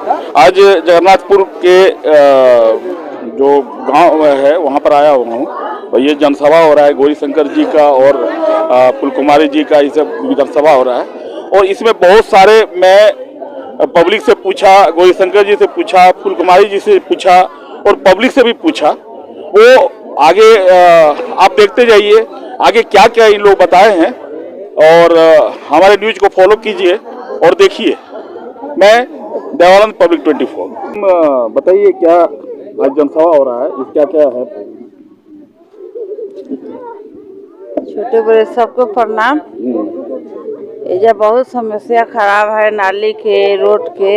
आज जगन्नाथपुर के जो गांव है वहां पर आया हुआ हूँ और ये जनसभा हो रहा है गौरी शंकर जी का और फूल कुमारी जी का, इसे जनसभा हो रहा है। और इसमें बहुत सारे मैं पब्लिक से पूछा, गौरी शंकर जी से पूछा, फूल कुमारी जी से पूछा और पब्लिक से भी पूछा। वो आगे आप देखते जाइए आगे क्या क्या ये लोग बताए हैं और हमारे न्यूज को फॉलो कीजिए और देखिए। मैं देवानंद पब्लिक 24। बताइए क्या आज जनसभा हो रहा है, क्या क्या है? छोटे बड़े सबको प्रणाम। एजा बहुत समस्या खराब है, नाली के, रोड के।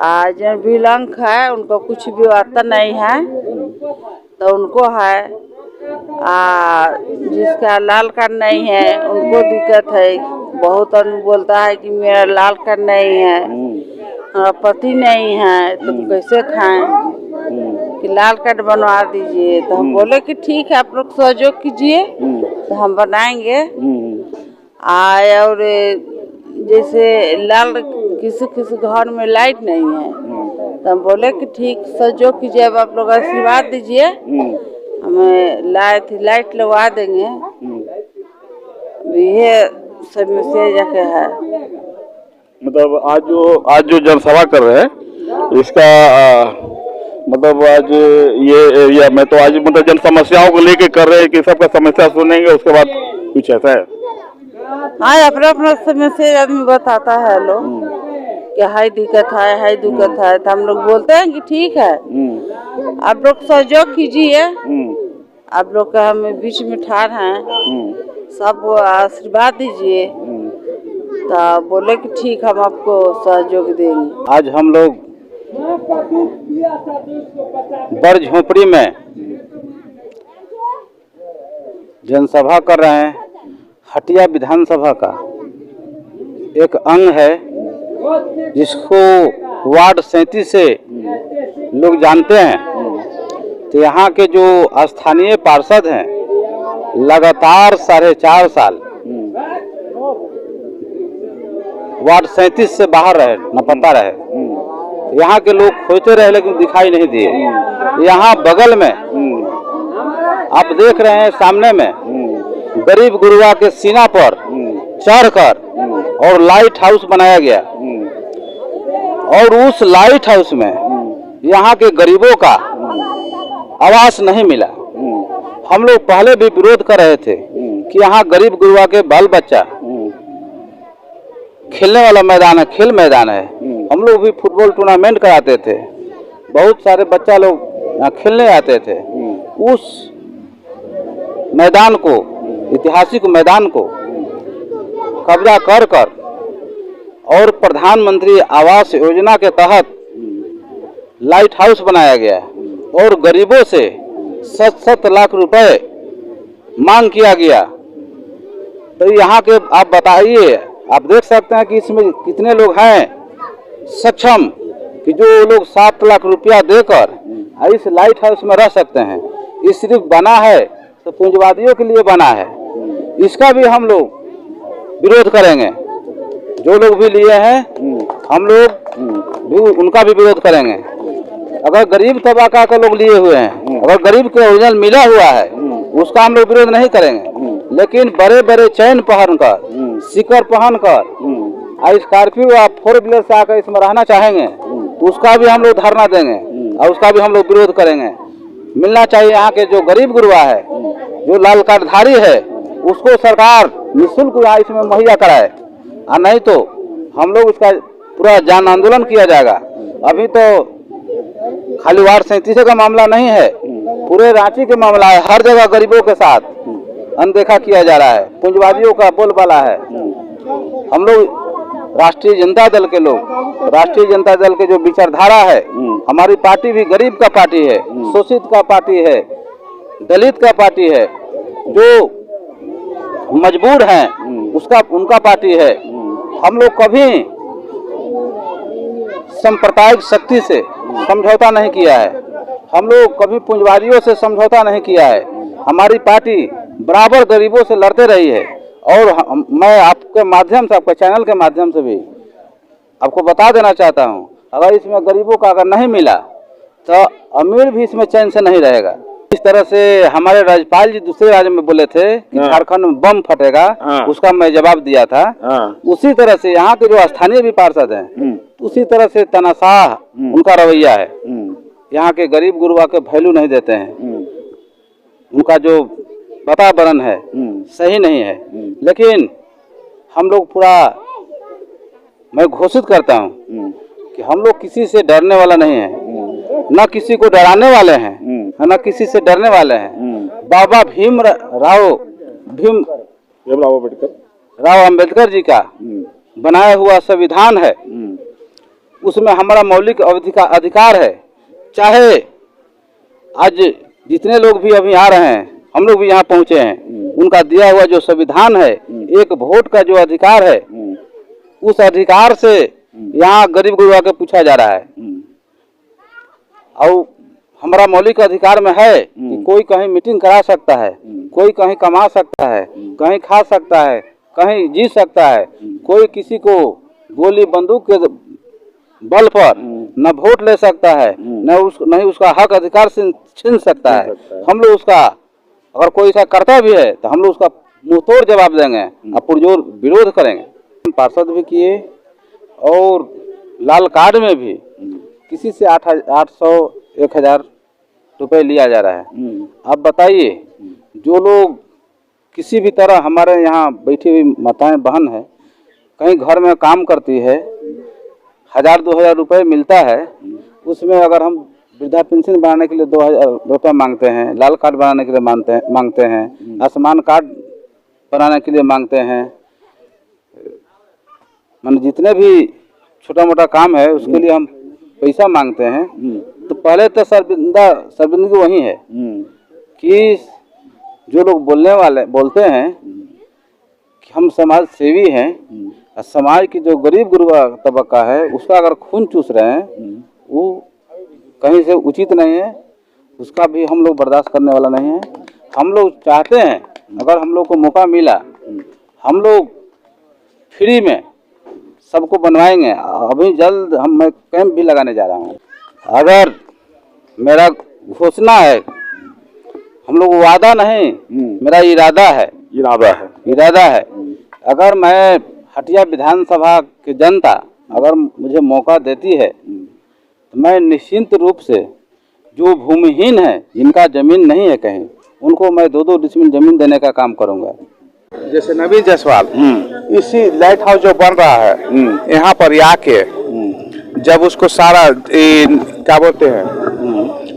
आज विकलांग है, उनको कुछ भी आता नहीं है तो उनको है। जिसका लाल कार्ड नहीं है उनको दिक्कत है। बहुत आदमी बोलता है कि मेरा लाल कार्ड नहीं है, मेरा पति नहीं है, तो कैसे खाएं कि लाल कार्ड बनवा दीजिए। तो हम बोले कि ठीक है, आप लोग सहयोग कीजिए तो हम बनाएंगे। और जैसे लाल किसी किसी घर में लाइट नहीं है तो हम बोले कि ठीक सहयोग कीजिए, अब आप लोग आशीर्वाद दीजिए, हमें लाइट लगवा देंगे। ये समस्या जाके है। मतलब आज जो जनसभा कर रहे हैं इसका मतलब आज ये एरिया में तो आज मतलब जन समस्याओं को लेके कर रहे हैं कि सबका समस्या सुनेंगे, उसके बाद कुछ ऐसा है। हाँ, अपना अपना समस्या आदमी बताता है लोग कि हाई दिक्कत है तो हम लोग बोलते हैं कि ठीक है, आप लोग सहयोग कीजिए। आप लोग का हम बीच में ठाड़ हैं, सब आशीर्वाद दीजिए। तो बोले कि ठीक, हम आपको सहयोग देंगे। आज हम लोग बड़ झोपड़ी में जनसभा कर रहे हैं। हटिया विधानसभा का एक अंग है जिसको वार्ड 37 से लोग जानते हैं। तो यहाँ के जो स्थानीय पार्षद हैं लगातार 4.5 साल वार्ड 37 से बाहर रहे, लापता रहे। यहाँ के लोग खोजते रहे लेकिन दिखाई नहीं दिए। यहाँ बगल में आप देख रहे हैं, सामने में गरीब गुरुआ के सीना पर चढ़कर और लाइट हाउस बनाया गया। और उस लाइट हाउस में यहाँ के गरीबों का आवास नहीं मिला। हम लोग पहले भी विरोध कर रहे थे कि यहाँ गरीब गुरुआ के बाल बच्चा खेलने वाला मैदान है, खेल मैदान है। हम लोग भी फुटबॉल टूर्नामेंट कराते थे, बहुत सारे बच्चा लोग यहाँ खेलने आते थे। उस मैदान को, ऐतिहासिक मैदान को कब्जा कर और प्रधानमंत्री आवास योजना के तहत लाइट हाउस बनाया गया और गरीबों से 7 लाख रुपए मांग किया गया। तो यहाँ के आप बताइए, आप देख सकते हैं कि इसमें कितने लोग हैं सक्षम कि जो लोग 7 लाख रुपया देकर इस लाइट हाउस में रह सकते हैं। ये सिर्फ बना है तो पूंजीवादियों के लिए बना है। इसका भी हम लोग विरोध करेंगे। जो लोग भी लिए हैं हम लोग भी उनका भी विरोध करेंगे। अगर गरीब तबका के लोग लिए हुए हैं, अगर गरीब के ओरिजिनल मिला हुआ है, उसका हम लोग विरोध नहीं करेंगे। लेकिन बड़े बड़े चैन पहनकर, सिकर पहनकर स्कॉर्पियो या 4 व्हीलर से आकर इसमें रहना चाहेंगे तो उसका भी हम लोग धरना देंगे और उसका भी हम लोग विरोध करेंगे। मिलना चाहिए यहाँ के जो गरीब गुरुआ है, जो लाल कार्डधारी है, उसको सरकार निःशुल्क इसमें मुहैया कराए। और नहीं तो हम लोग उसका पूरा जन आंदोलन किया जाएगा। अभी तो खाली वार्ड 37 का मामला नहीं है, पूरे रांची के मामला है। हर जगह गरीबों के साथ अनदेखा किया जा रहा है, पूंजीवादियों का बोलबाला है। हम लोग राष्ट्रीय जनता दल के लोग, राष्ट्रीय जनता दल के जो विचारधारा है, हमारी पार्टी भी गरीब का पार्टी है, शोषित का पार्टी है, दलित का पार्टी है, जो मजबूर हैं उनका पार्टी है। हम लोग कभी सांप्रदायिक शक्ति से समझौता नहीं किया है, हम लोग कभी पूंजीवादियों से समझौता नहीं किया है। हमारी पार्टी बराबर गरीबों से लड़ते रही है। और मैं आपके माध्यम से, आपके चैनल के माध्यम से भी आपको बता देना चाहता हूँ, अगर इसमें गरीबों का अगर नहीं मिला तो अमीर भी इसमें चैन से नहीं रहेगा। इस तरह से हमारे राज्यपाल जी दूसरे राज्य में बोले थे कि झारखंड में बम फटेगा, उसका मैं जवाब दिया था। उसी तरह से यहाँ के जो स्थानीय भी पार्षद हैं उसी तरह से तानाशाह उनका रवैया है। यहाँ के गरीब गुरुआ के वैल्यू नहीं देते हैं, उनका जो वातावरण है सही नहीं है। लेकिन हम लोग पूरा, मैं घोषित करता हूँ कि हम लोग किसी से डरने वाला नहीं है, न किसी को डराने वाले हैं, न किसी से डरने वाले हैं। बाबा राव अम्बेडकर जी का बनाया हुआ संविधान है, उसमें हमारा मौलिक अधिकार है। चाहे आज जितने लोग भी अभी आ रहे हैं, हम लोग भी यहाँ पहुँचे हैं, उनका दिया हुआ जो संविधान है, एक वोट का जो अधिकार है, उस अधिकार से यहाँ गरीब गुरुआ के पूछा जा रहा है। और हमारा मौलिक अधिकार में है कि कोई कहीं मीटिंग करा सकता है, कोई कहीं कमा सकता है, कहीं खा सकता है, कहीं जी सकता है। कोई किसी को गोली बंदूक के बल पर न वोट ले सकता है, नहीं उसका हक अधिकार से छीन सकता है। हम लोग उसका अगर कोई ऐसा करता भी है तो हम लोग उसका मुंह तोड़ जवाब देंगे और पुरजोर विरोध करेंगे। पार्षद भी किए और लाल कार्ड में भी किसी से 800-1000 रुपये लिया जा रहा है। अब बताइए, जो लोग किसी भी तरह हमारे यहाँ बैठी हुई माताएं बहन है, कहीं घर में काम करती है, 1000-2000 रुपये मिलता है, उसमें अगर हम वृद्धा पेंशन बनाने के लिए 2000 रुपये मांगते हैं, लाल कार्ड बनाने के लिए मांगते हैं, आयुष्मान कार्ड बनाने के लिए मांगते हैं, मान जितने भी छोटा मोटा काम है उसके लिए हम पैसा मांगते हैं, तो पहले तो शर्मिंदगी वही है कि जो लोग बोलते हैं कि हम समाज सेवी हैं, और समाज की जो गरीब गुरुआ तबका है उसका अगर खून चूस रहे हैं, वो कहीं से उचित नहीं है, उसका भी हम लोग बर्दाश्त करने वाला नहीं है। हम लोग चाहते हैं अगर हम लोग को मौका मिला, हम लोग फ्री में सबको बनवाएंगे। अभी जल्द मैं कैंप भी लगाने जा रहा हूँ। अगर मेरा घोषणा है, हम लोग वादा नहीं, मेरा इरादा है। अगर मैं हटिया विधानसभा की जनता अगर मुझे मौका देती है तो मैं निश्चिंत रूप से जो भूमिहीन है, जिनका जमीन नहीं है कहीं, उनको मैं 2-2 डिसमिल जमीन देने का काम करूँगा। जैसे नवीन जायसवाल इसी लाइट हाउस जो बन रहा है यहाँ पर आके जब उसको सारा क्या बोलते हैं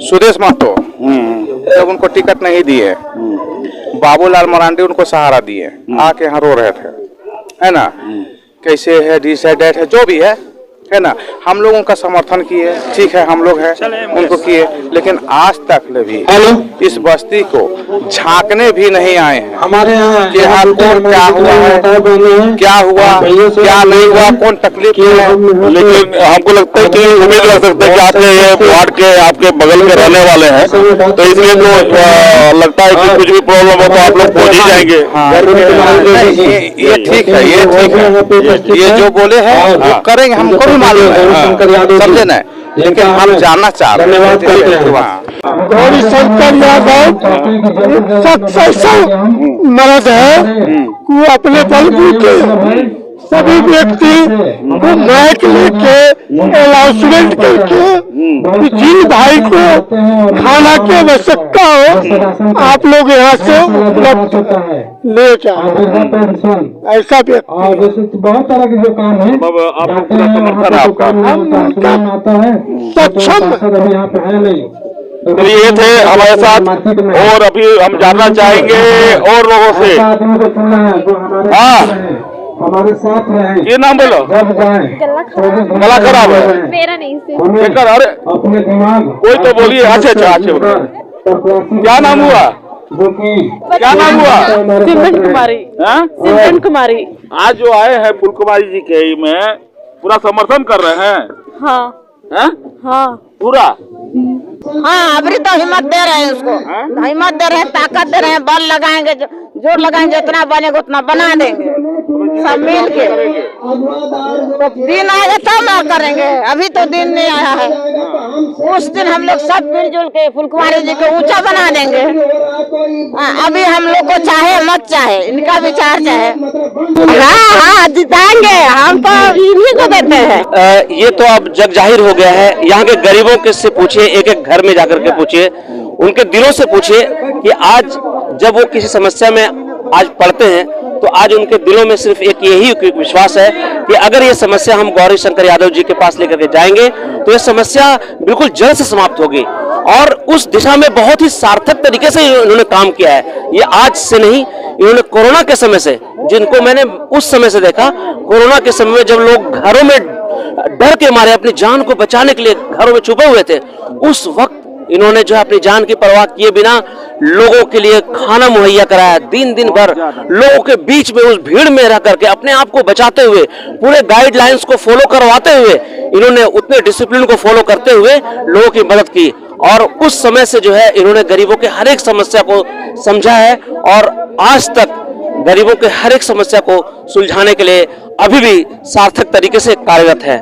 सुदेश महतो जब उनको टिकट नहीं दिए, बाबूलाल मरांडी उनको सहारा दिए, आके यहाँ रो रहे थे, है ना, कैसे है डिसाइडेड है जो भी है ना, हम लोग उनका समर्थन किए, ठीक है, हम लोग हैं उनको किए, लेकिन आज तक भी इस बस्ती को झांकने भी नहीं आए हैं हमारे यहाँ कि क्या हुआ है, क्या हुआ, क्या नहीं हुआ, कौन तकलीफ है। लेकिन हमको लगता है कि उम्मीद रख सकते हैं कि आपके ये वार्ड के आपके बगल के रहने वाले हैं, तो इसलिए तो लगता है कि कुछ भी प्रॉब्लम हो तो आप लोग पहुंच ही जाएंगे। ये ठीक है, ये जो बोले हैं वो करेंगे, हमको भी मालूम है, समझे ना, लेकिन हम जानना चाह रहे हैं। गौरी शंकर यादव मर्द है, वो अपने बलबूते सभी व्यक्ति को माइक लेके अनाउंसमेंट करके जिन भाई को खाना की आवश्यकता हो आप लोग यहाँ से उपलब्ध ले जाओ, ऐसा व्यक्ति बहुत तरह के जो काम है सक्षम यहाँ पे है नहीं। तो ये थे हमारे साथ, और अभी हम जानना चाहेंगे और लोगों से। हाँ, हमारे साथ रहे। ये नाम बोलो। गला खराब है मेरा नहीं से। अरे अपने दिमाग कोई तो बोलिए। अच्छे क्या नाम हुआ? क्या नाम हुआ? सिमरन कुमारी। सिमरन कुमारी। आज जो आए हैं फूल कुमारी जी के में पूरा समर्थन कर रहे हैं। हाँ हाँ पूरा। हाँ, अभी तो हिम्मत दे रहे हैं उसको, हिम्मत दे रहे हैं, ताकत दे रहे हैं, बल लगाएंगे, जोर लगाएंगे, जितना बनेगा उतना बना देंगे। सब मिल के दिन आएगा तब ना करेंगे, अभी तो दिन नहीं आया है। उस दिन हम लोग सब मिलजुल के फुलकुमारी जी को ऊंचा बना देंगे। अभी हम लोग को चाहे मत चाहे, इनका विचार चाहे। हाँ जिताएंगे, हम तो इन्हीं को देते हैं। ये तो अब जग जाहिर हो गया है। यहाँ के गरीबों के से पूछिए, एक एक घर में जाकर के पूछिए, उनके दिलों से पूछिए कि आज जब वो किसी समस्या में आज पड़ते हैं तो आज उनके दिलों में सिर्फ एक यही विश्वास है कि अगर ये समस्या हम गौरी शंकर यादव जी के पास लेकर के जाएंगे तो ये समस्या बिल्कुल जड़ से समाप्त होगी। और उस दिशा में बहुत ही सार्थक तरीके से इन्होंने काम किया है। ये आज से नहीं, इन्होंने कोरोना के समय से, जिनको मैंने उस समय से देखा, कोरोना के समय में जब लोग घरों में डर के मारे अपनी जान को बचाने के लिए घरों में छुपे हुए थे, उस वक्त इन्होंने जो है अपनी जान की परवाह किए बिना लोगों के लिए खाना मुहैया कराया। दिन भर लोगों के बीच में उस भीड़ में रह करके अपने आप को बचाते हुए, पूरे गाइडलाइंस को फॉलो करवाते हुए, इन्होंने उतने डिसिप्लिन को फॉलो करते हुए लोगों की मदद की। और उस समय से जो है इन्होंने गरीबों के हर एक समस्या को समझा है और आज तक गरीबों के हर एक समस्या को सुलझाने के लिए अभी भी सार्थक तरीके से कार्यरत है।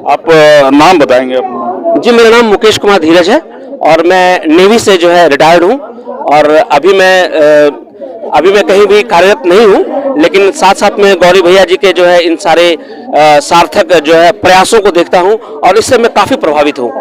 आप नाम बताएंगे अपना? जी, मेरा नाम मुकेश कुमार धीरज है और मैं नेवी से जो है रिटायर्ड हूँ और अभी मैं कहीं भी कार्यरत नहीं हूँ, लेकिन साथ साथ में गौरी भैया जी के जो है इन सारे सार्थक जो है प्रयासों को देखता हूँ और इससे मैं काफी प्रभावित हूँ।